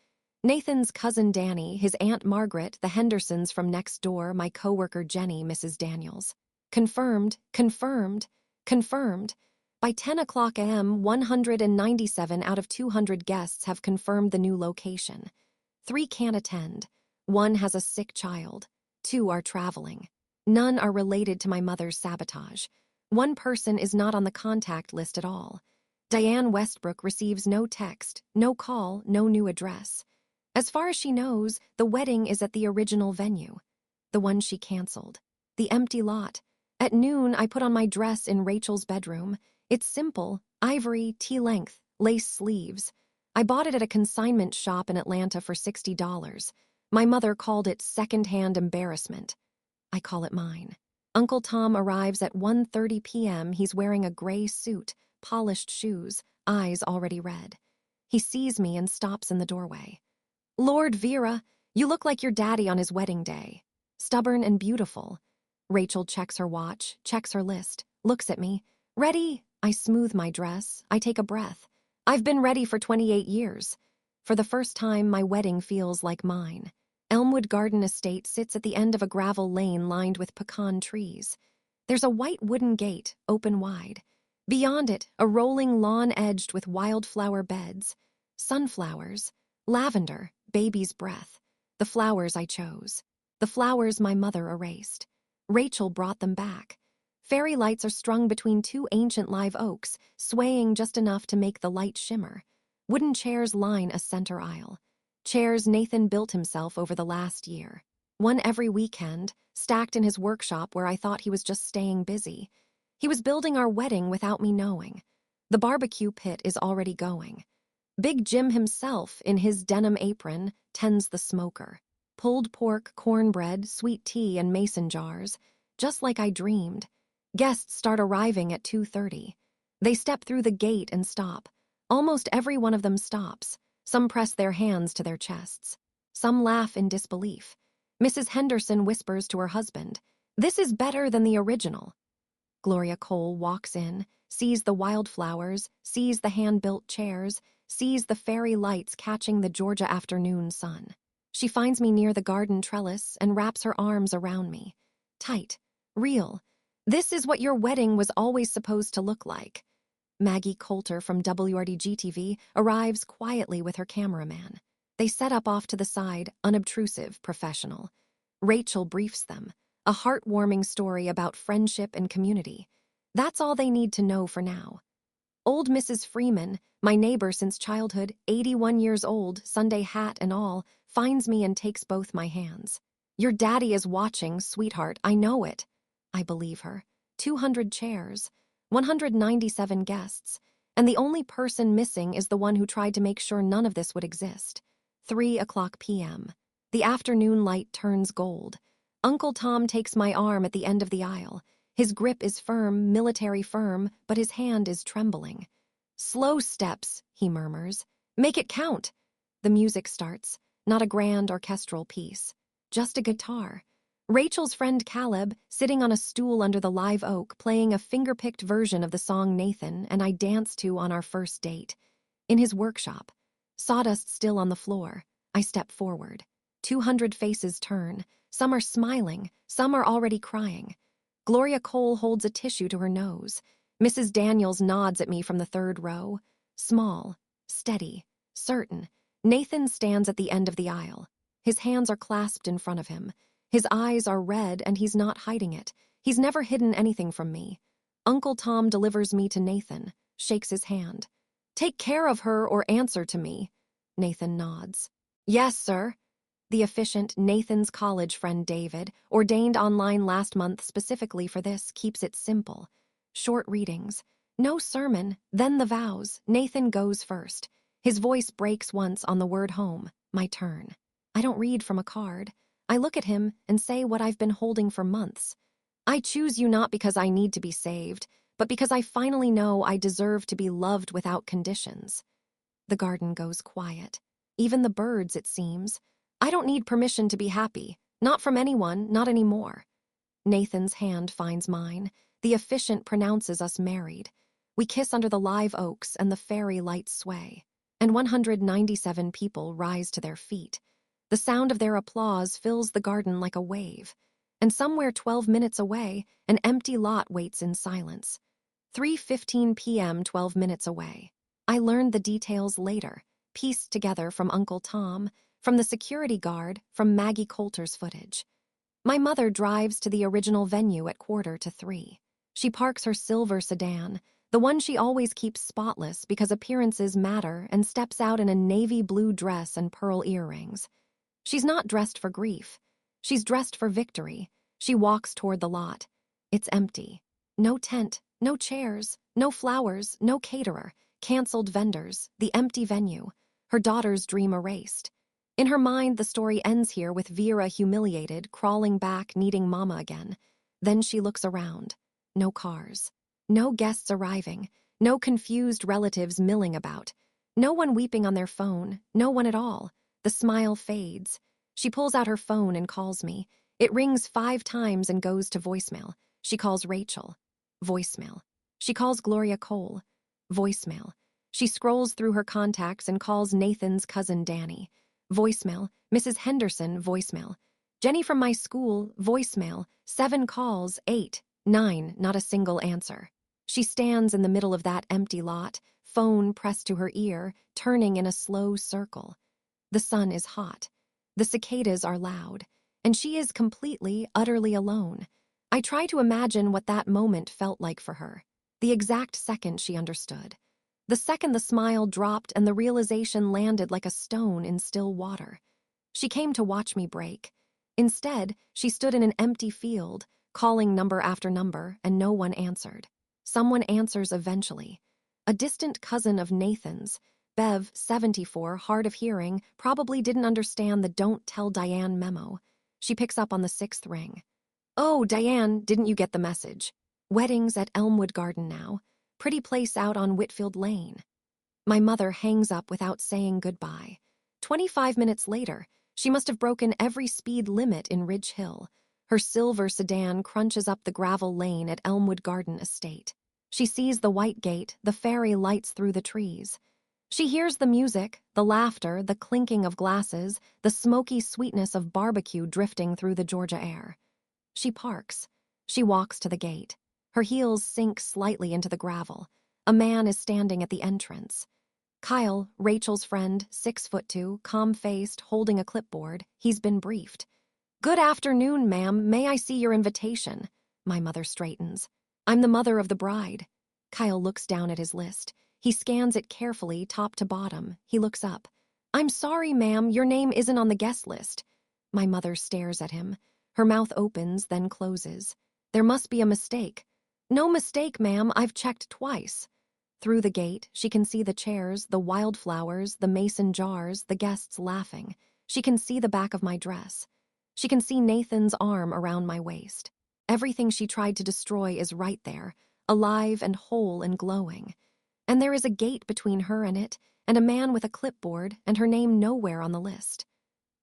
Nathan's cousin Danny, his Aunt Margaret, the Hendersons from next door, my coworker Jenny, Mrs. Daniels. Confirmed, confirmed, confirmed. By 10:00 m, 197 out of 200 guests have confirmed the new location. 3 can't attend. 1 has a sick child. 2 are traveling. None are related to my mother's sabotage. 1 person is not on the contact list at all. Diane Westbrook receives no text, no call, no new address. As far as she knows, the wedding is at the original venue. The one she canceled. The empty lot. At noon, I put on my dress in Rachel's bedroom. It's simple, ivory, tea-length, lace sleeves. I bought it at a consignment shop in Atlanta for $60. My mother called it second-hand embarrassment. I call it mine. Uncle Tom arrives at 1:30 p.m. He's wearing a gray suit, polished shoes, eyes already red. He sees me and stops in the doorway. Lord Vera, you look like your daddy on his wedding day. Stubborn and beautiful. Rachel checks her watch, checks her list, looks at me. Ready? I smooth my dress. I take a breath. I've been ready for 28 years. For the first time, my wedding feels like mine. Elmwood Estate sits at the end of a gravel lane lined with pecan trees. There's a white wooden gate, open wide. Beyond it, a rolling lawn edged with wildflower beds. Sunflowers, lavender, baby's breath. The flowers I chose. The flowers my mother erased. Rachel brought them back. Fairy lights are strung between 2 ancient live oaks, swaying just enough to make the light shimmer. Wooden chairs line a center aisle. Chairs Nathan built himself over the last year. One every weekend, stacked in his workshop where I thought he was just staying busy. He was building our wedding without me knowing. The barbecue pit is already going. Big Jim himself, in his denim apron, tends the smoker. Pulled pork, cornbread, sweet tea, and mason jars. Just like I dreamed. Guests start arriving at 2:30. They step through the gate and stop. Almost every one of them stops. Some press their hands to their chests. Some laugh in disbelief. Mrs. Henderson whispers to her husband, "This is better than the original." Gloria Cole walks in, sees the wildflowers, sees the hand-built chairs, sees the fairy lights catching the Georgia afternoon sun. She finds me near the garden trellis and wraps her arms around me. Tight, real. This is what your wedding was always supposed to look like. Maggie Coulter from WRDG-TV arrives quietly with her cameraman. They set up off to the side, unobtrusive, professional. Rachel briefs them, a heartwarming story about friendship and community. That's all they need to know for now. Old Mrs. Freeman, my neighbor since childhood, 81 years old, Sunday hat and all, finds me and takes both my hands. Your daddy is watching, sweetheart, I know it. I believe her. 200 chairs, 197 guests, and the only person missing is the one who tried to make sure none of this would exist. 3:00 p.m. The afternoon light turns gold. Uncle Tom takes my arm at the end of the aisle. His grip is firm, military firm, but his hand is trembling. "Slow steps," he murmurs. "Make it count." The music starts, not a grand orchestral piece, just a guitar. Rachel's friend Caleb, sitting on a stool under the live oak, playing a finger-picked version of the song Nathan and I danced to on our first date. In his workshop, sawdust still on the floor, I step forward. 200 faces turn. Some are smiling, some are already crying. Gloria Cole holds a tissue to her nose. Mrs. Daniels nods at me from the third row. Small, steady, certain. Nathan stands at the end of the aisle. His hands are clasped in front of him. His eyes are red and he's not hiding it. He's never hidden anything from me. Uncle Tom delivers me to Nathan, shakes his hand. "Take care of her or answer to me." Nathan nods. "Yes, sir." The efficient Nathan's college friend David, ordained online last month specifically for this, keeps it simple. Short readings. No sermon, then the vows. Nathan goes first. His voice breaks once on the word home. My turn. I don't read from a card. I look at him and say what I've been holding for months. "I choose you not because I need to be saved, but because I finally know I deserve to be loved without conditions." The garden goes quiet. Even the birds, it seems. I don't need permission to be happy. Not from anyone, not anymore. Nathan's hand finds mine. The officiant pronounces us married. We kiss under the live oaks and the fairy lights sway. And 197 people rise to their feet. The sound of their applause fills the garden like a wave. And somewhere 12 minutes away, an empty lot waits in silence. 3:15 p.m. 12 minutes away. I learned the details later, pieced together from Uncle Tom, from the security guard, from Maggie Coulter's footage. My mother drives to the original venue at 2:45. She parks her silver sedan, the one she always keeps spotless because appearances matter, and steps out in a navy blue dress and pearl earrings. She's not dressed for grief. She's dressed for victory. She walks toward the lot. It's empty. No tent, no chairs, no flowers, no caterer, canceled vendors, the empty venue, her daughter's dream erased. In her mind, the story ends here with Vera humiliated, crawling back, needing Mama again. Then she looks around. No cars. No guests arriving. No confused relatives milling about. No one weeping on their phone. No one at all. The smile fades. She pulls out her phone and calls me. It rings 5 times and goes to voicemail. She calls Rachel. Voicemail. She calls Gloria Cole. Voicemail. She scrolls through her contacts and calls Nathan's cousin Danny. Voicemail. Mrs. Henderson, voicemail. Jenny from my school, voicemail. 7 calls, 8, 9, not a single answer. She stands in the middle of that empty lot, phone pressed to her ear, turning in a slow circle. The sun is hot. The cicadas are loud. And she is completely, utterly alone. I try to imagine what that moment felt like for her. The exact second she understood. The second the smile dropped and the realization landed like a stone in still water. She came to watch me break. Instead, she stood in an empty field, calling number after number, and no one answered. Someone answers eventually. A distant cousin of Nathan's, Bev, 74, hard of hearing, probably didn't understand the "Don't Tell Diane" memo. She picks up on the 6th ring. "Oh, Diane, didn't you get the message? Weddings at Elmwood Garden now. Pretty place out on Whitfield Lane." My mother hangs up without saying goodbye. 25 minutes later, she must have broken every speed limit in Ridge Hill. Her silver sedan crunches up the gravel lane at Elmwood Garden Estate. She sees the white gate, the fairy lights through the trees. She hears the music, the laughter, the clinking of glasses, the smoky sweetness of barbecue drifting through the Georgia air. She parks. She walks to the gate. Her heels sink slightly into the gravel. A man is standing at the entrance. Kyle, Rachel's friend, 6'2", calm-faced, holding a clipboard. He's been briefed. "Good afternoon, ma'am. May I see your invitation?" My mother straightens. "I'm the mother of the bride." Kyle looks down at his list. He scans it carefully, top to bottom. He looks up. I'm sorry, ma'am, your name isn't on the guest list. My mother stares at him. Her mouth opens, then closes. There must be a mistake. No mistake, ma'am, I've checked twice. Through the gate, she can see the chairs, the wildflowers, the mason jars, the guests laughing. She can see the back of my dress. She can see Nathan's arm around my waist. Everything she tried to destroy is right there, alive and whole and glowing. And there is a gate between her and it, and a man with a clipboard, and her name nowhere on the list.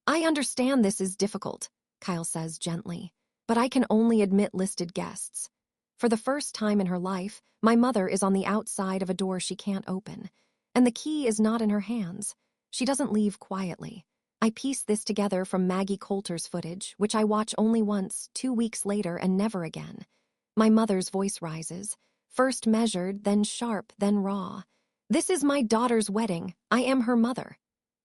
I understand this is difficult, Kyle says gently, but I can only admit listed guests. For the first time in her life, my mother is on the outside of a door she can't open, and the key is not in her hands. She doesn't leave quietly. I piece this together from Maggie Coulter's footage, which I watch only once, 2 weeks later, and never again. My mother's voice rises, first measured, then sharp, then raw. This is my daughter's wedding. I am her mother.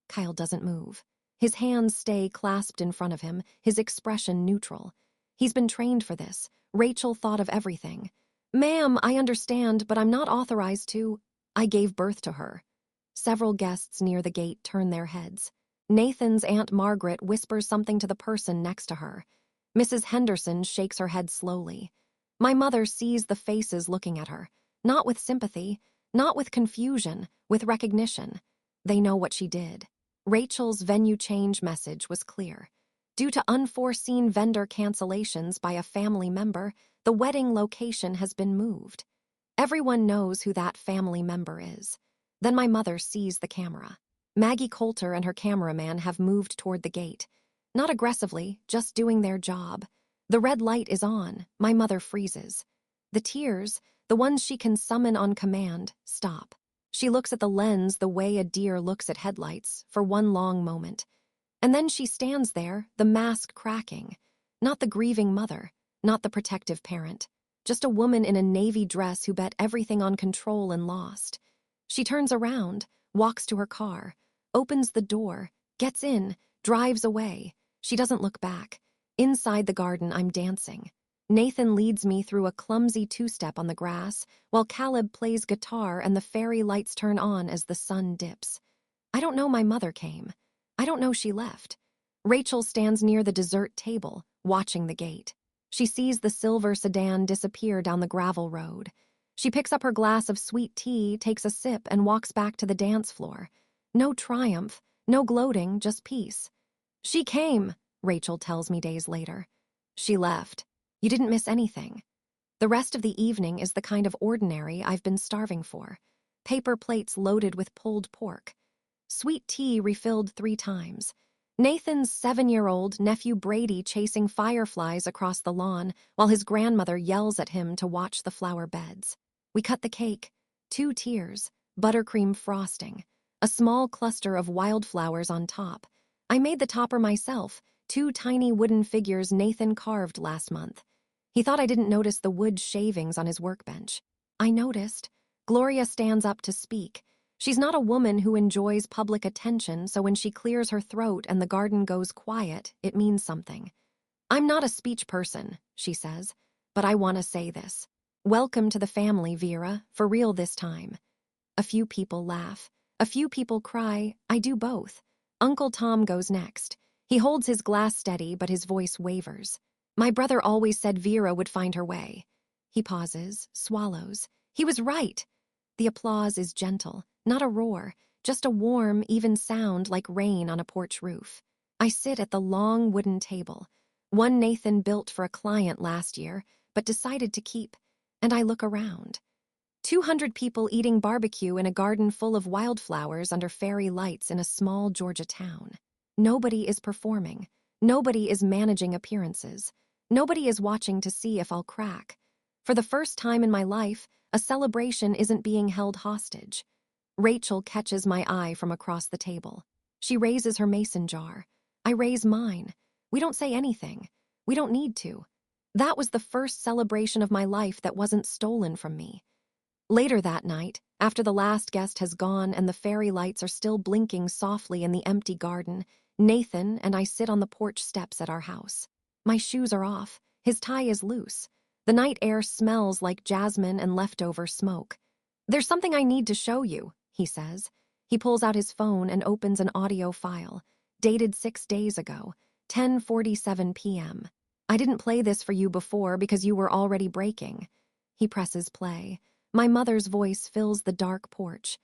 Kyle doesn't move. His hands stay clasped in front of him, his expression neutral. He's been trained for this. Rachel thought of everything. Ma'am, I understand, but I'm not authorized to. I gave birth to her. Several guests near the gate turn their heads. Nathan's Aunt Margaret whispers something to the person next to her. Mrs. Henderson shakes her head slowly. My mother sees the faces looking at her, not with sympathy, not with confusion, with recognition. They know what she did. Rachel's venue change message was clear. Due to unforeseen vendor cancellations by a family member, the wedding location has been moved. Everyone knows who that family member is. Then my mother sees the camera. Maggie Coulter and her cameraman have moved toward the gate. Not aggressively, just doing their job. The red light is on. My mother freezes. The tears, the ones she can summon on command, stop. She looks at the lens the way a deer looks at headlights for one long moment. And then she stands there, the mask cracking. Not the grieving mother, not the protective parent. Just a woman in a navy dress who bet everything on control and lost. She turns around, walks to her car, opens the door, gets in, drives away. She doesn't look back. Inside the garden, I'm dancing. Nathan leads me through a clumsy two-step on the grass, while Caleb plays guitar and the fairy lights turn on as the sun dips. I don't know my mother came. I don't know she left. Rachel stands near the dessert table, watching the gate. She sees the silver sedan disappear down the gravel road. She picks up her glass of sweet tea, takes a sip, and walks back to the dance floor. No triumph, no gloating, just peace. She came, Rachel tells me days later. She left. You didn't miss anything. The rest of the evening is the kind of ordinary I've been starving for. Paper plates loaded with pulled pork. Sweet tea refilled 3 times. Nathan's 7-year-old nephew Brady chasing fireflies across the lawn while his grandmother yells at him to watch the flower beds. We cut the cake. 2 tiers, buttercream frosting, a small cluster of wildflowers on top. I made the topper myself, 2 tiny wooden figures Nathan carved last month. He thought I didn't notice the wood shavings on his workbench. I noticed. Gloria stands up to speak. She's not a woman who enjoys public attention, so when she clears her throat and the garden goes quiet, it means something. I'm not a speech person, she says, but I want to say this. Welcome to the family, Vera, for real this time. A few people laugh. A few people cry. I do both. Uncle Tom goes next. He holds his glass steady, but his voice wavers. My brother always said Vera would find her way. He pauses, swallows. He was right. The applause is gentle, not a roar, just a warm, even sound like rain on a porch roof. I sit at the long wooden table, one Nathan built for a client last year, but decided to keep, and I look around. 200 people eating barbecue in a garden full of wildflowers under fairy lights in a small Georgia town. Nobody is performing. Nobody is managing appearances. Nobody is watching to see if I'll crack. For the first time in my life, a celebration isn't being held hostage. Rachel catches my eye from across the table. She raises her mason jar. I raise mine. We don't say anything. We don't need to. That was the first celebration of my life that wasn't stolen from me. Later that night, after the last guest has gone and the fairy lights are still blinking softly in the empty garden, Nathan and I sit on the porch steps at our house. My shoes are off. His tie is loose. The night air smells like jasmine and leftover smoke. "There's something I need to show you," he says. He pulls out his phone and opens an audio file, dated 6 days ago, 10:47 p.m. "I didn't play this for you before because you were already breaking." He presses play. My mother's voice fills the dark porch.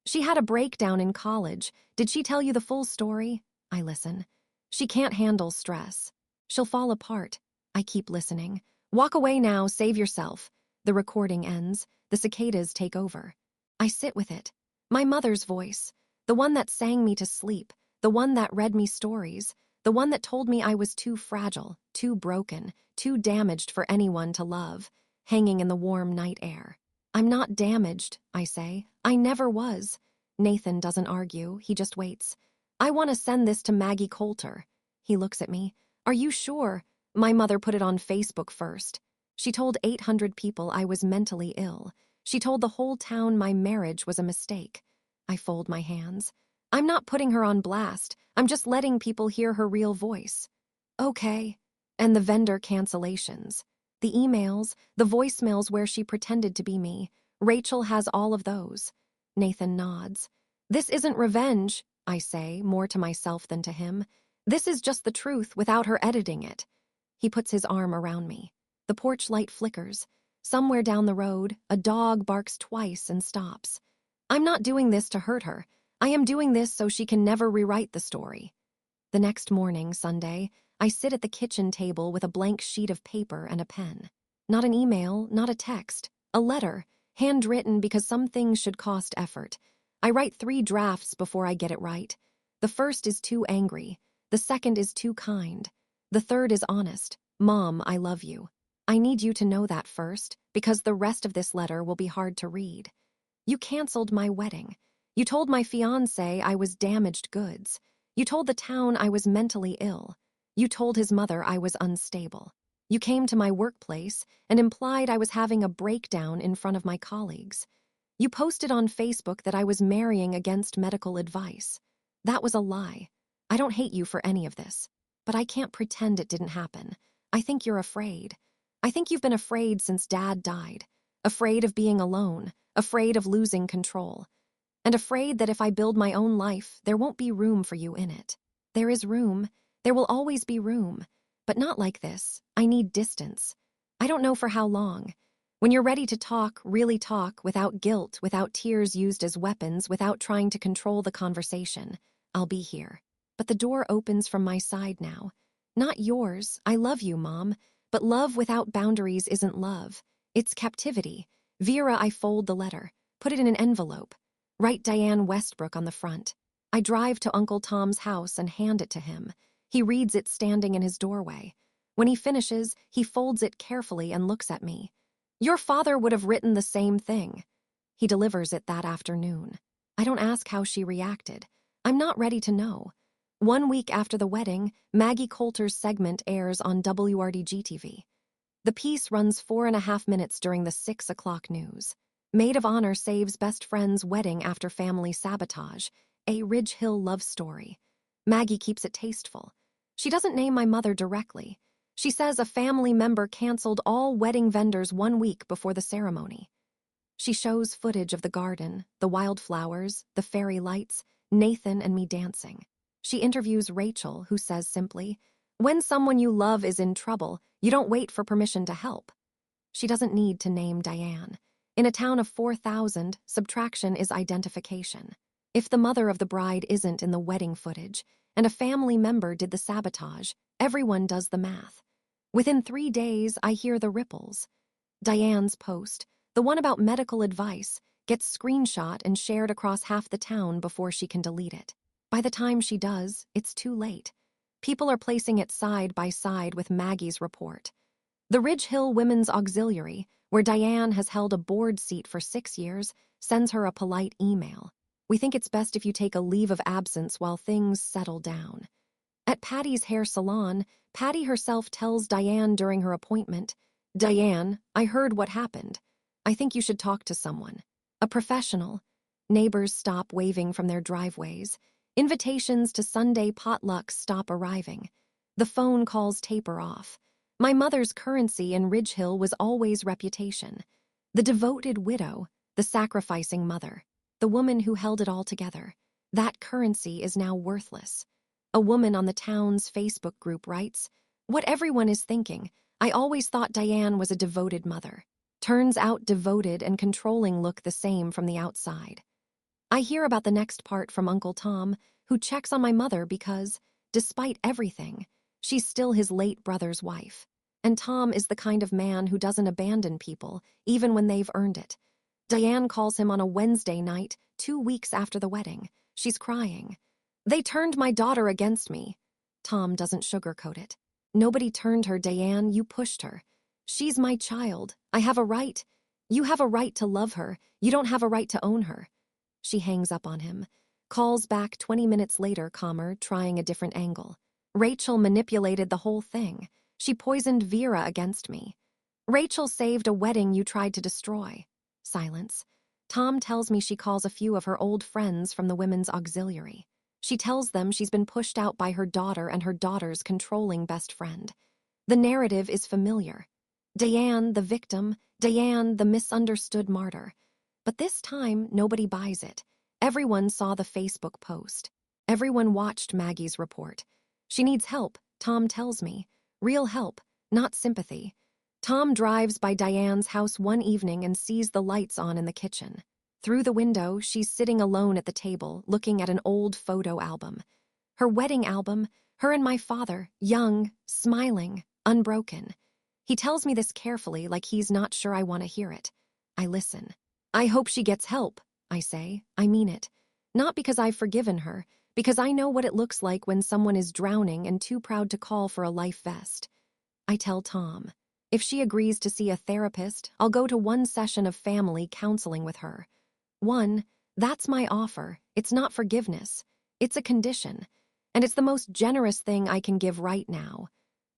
"She had a breakdown in college. Did she tell you the full story?" I listen. "She can't handle stress. She'll fall apart." I keep listening. "Walk away now, save yourself." The recording ends. The cicadas take over. I sit with it. My mother's voice. The one that sang me to sleep. The one that read me stories. The one that told me I was too fragile, too broken, too damaged for anyone to love. Hanging in the warm night air. "I'm not damaged," I say. "I never was." Nathan doesn't argue. He just waits. "I want to send this to Maggie Coulter." He looks at me. "Are you sure?" My mother put it on Facebook first. She told 800 people I was mentally ill. She told the whole town my marriage was a mistake. I fold my hands. "I'm not putting her on blast. I'm just letting people hear her real voice." "Okay." And the vendor cancellations. The emails, the voicemails where she pretended to be me. Rachel has all of those. Nathan nods. "This isn't revenge," I say, more to myself than to him. "This is just the truth without her editing it." He puts his arm around me. The porch light flickers. Somewhere down the road, a dog barks twice and stops. "I'm not doing this to hurt her. I am doing this so she can never rewrite the story." The next morning, Sunday, I sit at the kitchen table with a blank sheet of paper and a pen. Not an email, not a text. A letter, handwritten because some things should cost effort. I write 3 drafts before I get it right. The first is too angry. The second is too kind. The third is honest. "Mom, I love you. I need you to know that first, because the rest of this letter will be hard to read. You canceled my wedding. You told my fiancé I was damaged goods. You told the town I was mentally ill. You told his mother I was unstable. You came to my workplace and implied I was having a breakdown in front of my colleagues. You posted on Facebook that I was marrying against medical advice. That was a lie. I don't hate you for any of this, but I can't pretend it didn't happen. I think you're afraid. I think you've been afraid since Dad died. Afraid of being alone, afraid of losing control, and afraid that if I build my own life, there won't be room for you in it. There is room. There will always be room. But not like this. I need distance. I don't know for how long. When you're ready to talk, really talk, without guilt, without tears used as weapons, without trying to control the conversation, I'll be here. But the door opens from my side now. Not yours. I love you, Mom. But love without boundaries isn't love. It's captivity. Vera, I fold the letter. Put it in an envelope. Write Diane Westbrook on the front. I drive to Uncle Tom's house and hand it to him. He reads it standing in his doorway. When he finishes, he folds it carefully and looks at me. Your father would have written the same thing. He delivers it that afternoon. I don't ask how she reacted. I'm not ready to know. 1 week after the wedding, Maggie Coulter's segment airs on WRDG-TV. The piece runs 4.5 minutes during the 6 o'clock news. Maid of honor saves best friend's wedding after family sabotage, a Ridge Hill love story. Maggie keeps it tasteful. She doesn't name my mother directly. She says a family member canceled all wedding vendors 1 week before the ceremony. She shows footage of the garden, the wildflowers, the fairy lights, Nathan and me dancing. She interviews Rachel, who says simply, "When someone you love is in trouble, you don't wait for permission to help." She doesn't need to name Diane. In a town of 4,000, subtraction is identification. If the mother of the bride isn't in the wedding footage, and a family member did the sabotage, everyone does the math. Within 3 days, I hear the ripples. Diane's post, the one about medical advice, gets screenshot and shared across half the town before she can delete it. By the time she does, it's too late. People are placing it side by side with Maggie's report. The Ridge Hill Women's Auxiliary, where Diane has held a board seat for 6 years, sends her a polite email. "We think it's best if you take a leave of absence while things settle down." At Patty's hair salon, Patty herself tells Diane during her appointment, "Diane, I heard what happened. I think you should talk to someone. A professional." Neighbors stop waving from their driveways. Invitations to Sunday potlucks stop arriving. The phone calls taper off. My mother's currency in Ridge Hill was always reputation. The devoted widow, the sacrificing mother, the woman who held it all together. That currency is now worthless. A woman on the town's Facebook group writes, "What everyone is thinking, I always thought Diane was a devoted mother. Turns out devoted and controlling look the same from the outside." I hear about the next part from Uncle Tom, who checks on my mother because, despite everything, she's still his late brother's wife. And Tom is the kind of man who doesn't abandon people, even when they've earned it. Diane calls him on a Wednesday night, 2 weeks after the wedding. She's crying. "They turned my daughter against me." Tom doesn't sugarcoat it. "Nobody turned her, Diane, you pushed her. She's my child. I have a right. You have a right to love her. You don't have a right to own her." She hangs up on him, calls back 20 minutes later, calmer, trying a different angle. "Rachel manipulated the whole thing. She poisoned Vera against me. Rachel saved a wedding you tried to destroy." Silence. Tom tells me she calls a few of her old friends from the women's auxiliary. She tells them she's been pushed out by her daughter and her daughter's controlling best friend. The narrative is familiar. Diane, the victim, Diane, the misunderstood martyr. But this time, nobody buys it. Everyone saw the Facebook post. Everyone watched Maggie's report. She needs help, Tom tells me. Real help, not sympathy. Tom drives by Diane's house one evening and sees the lights on in the kitchen. Through the window, she's sitting alone at the table, looking at an old photo album. Her wedding album, her and my father, young, smiling, unbroken. He tells me this carefully, like he's not sure I want to hear it. I listen. "I hope she gets help," I say. I mean it. Not because I've forgiven her, because I know what it looks like when someone is drowning and too proud to call for a life vest. I tell Tom, if she agrees to see a therapist, I'll go to one session of family counseling with her. One, that's my offer. It's not forgiveness. It's a condition. And it's the most generous thing I can give right now.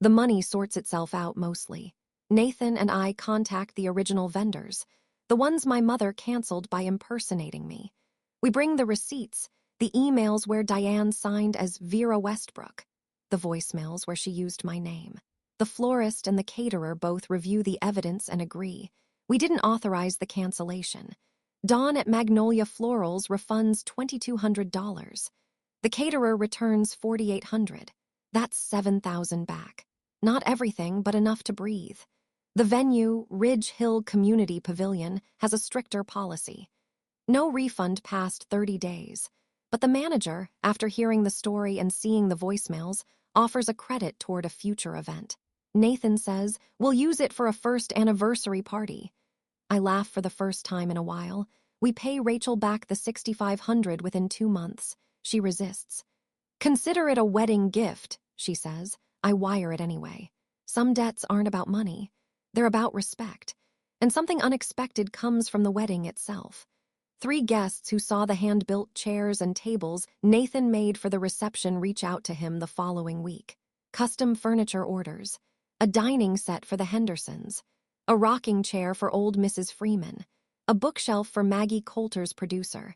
The money sorts itself out mostly. Nathan and I contact the original vendors, the ones my mother canceled by impersonating me. We bring the receipts, the emails where Diane signed as Vera Westbrook, the voicemails where she used my name. The florist and the caterer both review the evidence and agree. We didn't authorize the cancellation. Dawn at Magnolia Florals refunds $2,200. The caterer returns $4,800. That's $7,000 back. Not everything, but enough to breathe. The venue, Ridge Hill Community Pavilion, has a stricter policy. No refund past 30 days. But the manager, after hearing the story and seeing the voicemails, offers a credit toward a future event. Nathan says, "We'll use it for a first anniversary party." I laugh for the first time in a while. We pay Rachel back the $6,500 within 2 months. She resists. "Consider it a wedding gift," she says. I wire it anyway. Some debts aren't about money. They're about respect. And something unexpected comes from the wedding itself. 3 guests who saw the hand-built chairs and tables Nathan made for the reception reach out to him the following week. Custom furniture orders. A dining set for the Hendersons. A rocking chair for old Mrs. Freeman. A bookshelf for Maggie Coulter's producer.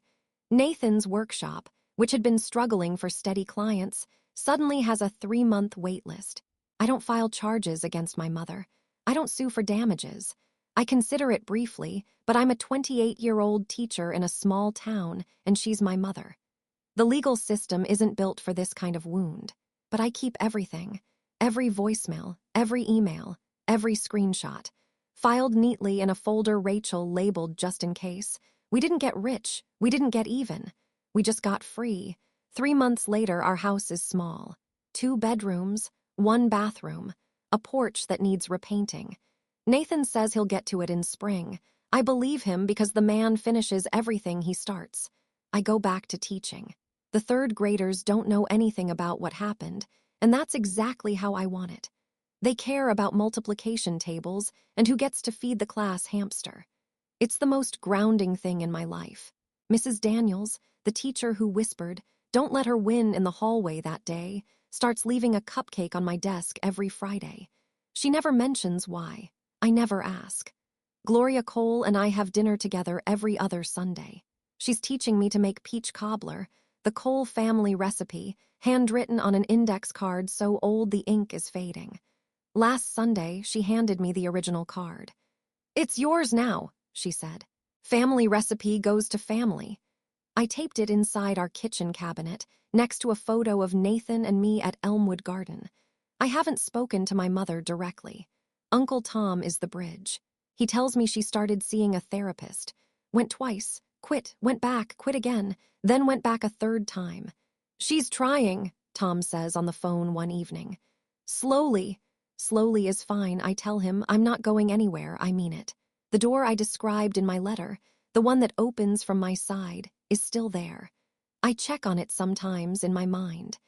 Nathan's workshop, which had been struggling for steady clients, suddenly has a 3-month wait list. I don't file charges against my mother. I don't sue for damages. I consider it briefly, but I'm a 28-year-old teacher in a small town, and she's my mother. The legal system isn't built for this kind of wound, but I keep everything. Every voicemail, every email, every screenshot. Filed neatly in a folder Rachel labeled just in case. We didn't get rich. We didn't get even. We just got free. 3 months later, our house is small. 2 bedrooms, 1 bathroom, a porch that needs repainting. Nathan says he'll get to it in spring. I believe him because the man finishes everything he starts. I go back to teaching. The 3rd graders don't know anything about what happened, and that's exactly how I want it. They care about multiplication tables and who gets to feed the class hamster. It's the most grounding thing in my life. Mrs. Daniels, the teacher who whispered, "Don't let her win," in the hallway that day, starts leaving a cupcake on my desk every Friday. She never mentions why. I never ask. Gloria Cole and I have dinner together every other Sunday. She's teaching me to make peach cobbler, the Cole family recipe, handwritten on an index card so old the ink is fading. Last Sunday, she handed me the original card. "It's yours now," she said. "Family recipe goes to family." I taped it inside our kitchen cabinet, next to a photo of Nathan and me at Elmwood Garden. I haven't spoken to my mother directly. Uncle Tom is the bridge. He tells me she started seeing a therapist. Went twice, quit, went back, quit again, then went back a third time. "She's trying," Tom says on the phone one evening. Slowly. Slowly is fine, I tell him. I'm not going anywhere, I mean it. The door I described in my letter, the one that opens from my side, is still there. I check on it sometimes in my mind.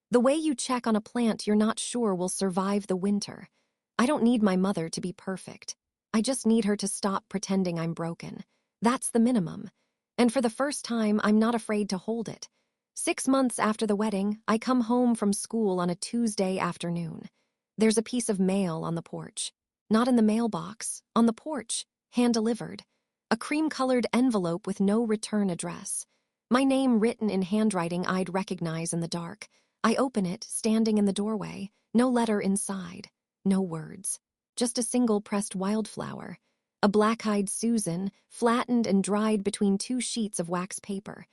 The way you check on a plant you're not sure will survive the winter. I don't need my mother to be perfect. I just need her to stop pretending I'm broken. That's the minimum. And for the first time, I'm not afraid to hold it. 6 months after the wedding, I come home from school on a Tuesday afternoon. There's a piece of mail on the porch. Not in the mailbox, on the porch, hand-delivered. A cream-colored envelope with no return address. My name written in handwriting I'd recognize in the dark. I open it, standing in the doorway. No letter inside. No words. Just a single pressed wildflower. A black-eyed Susan, flattened and dried between 2 sheets of wax paper.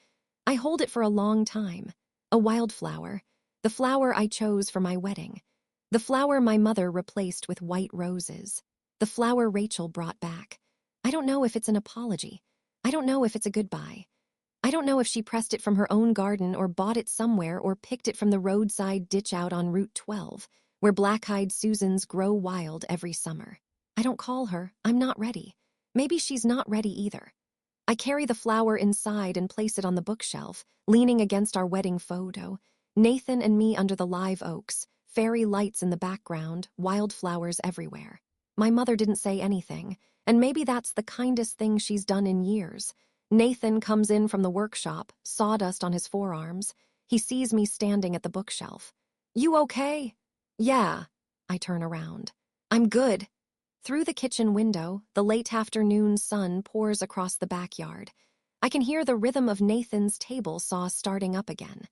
I hold it for a long time. A wildflower. The flower I chose for my wedding. The flower my mother replaced with white roses. The flower Rachel brought back. I don't know if it's an apology. I don't know if it's a goodbye. I don't know if she pressed it from her own garden or bought it somewhere or picked it from the roadside ditch out on Route 12, where black-eyed Susans grow wild every summer. I don't call her. I'm not ready. Maybe she's not ready either. I carry the flower inside and place it on the bookshelf, leaning against our wedding photo. Nathan and me under the live oaks, fairy lights in the background, wildflowers everywhere. My mother didn't say anything, and maybe that's the kindest thing she's done in years. Nathan comes in from the workshop, sawdust on his forearms. He sees me standing at the bookshelf. "You okay?" "Yeah." I turn around. "I'm good." Through the kitchen window, the late afternoon sun pours across the backyard. I can hear the rhythm of Nathan's table saw starting up again.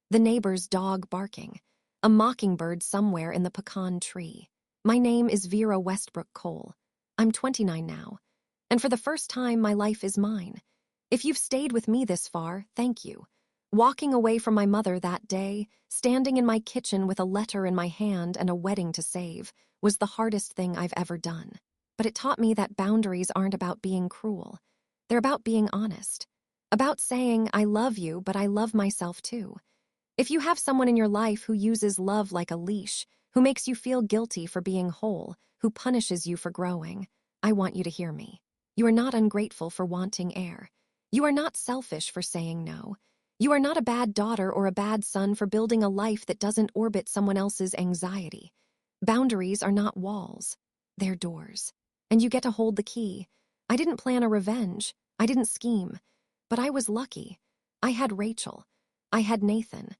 The neighbor's dog barking. A mockingbird somewhere in the pecan tree. My name is Vera Westbrook Cole. I'm 29 now. And for the first time, my life is mine. If you've stayed with me this far, thank you. Walking away from my mother that day, standing in my kitchen with a letter in my hand and a wedding to save, was the hardest thing I've ever done. But it taught me that boundaries aren't about being cruel. They're about being honest. About saying, I love you, but I love myself too. If you have someone in your life who uses love like a leash, who makes you feel guilty for being whole, who punishes you for growing, I want you to hear me. You are not ungrateful for wanting air. You are not selfish for saying no. You are not a bad daughter or a bad son for building a life that doesn't orbit someone else's anxiety. Boundaries are not walls. They're doors. And you get to hold the key. I didn't plan a revenge. I didn't scheme. But I was lucky. I had Rachel. I had Nathan.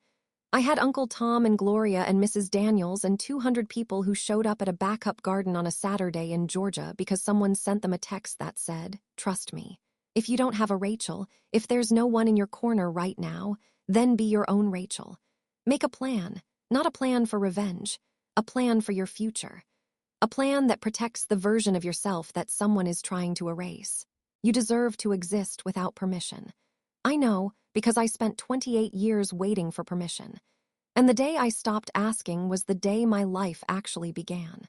I had Uncle Tom and Gloria and Mrs. Daniels and 200 people who showed up at a backup garden on a Saturday in Georgia because someone sent them a text that said, "Trust me. If you don't have a Rachel, if there's no one in your corner right now, then be your own Rachel. Make a plan, not a plan for revenge, a plan for your future. A plan that protects the version of yourself that someone is trying to erase. You deserve to exist without permission. I know, because I spent 28 years waiting for permission. And the day I stopped asking was the day my life actually began.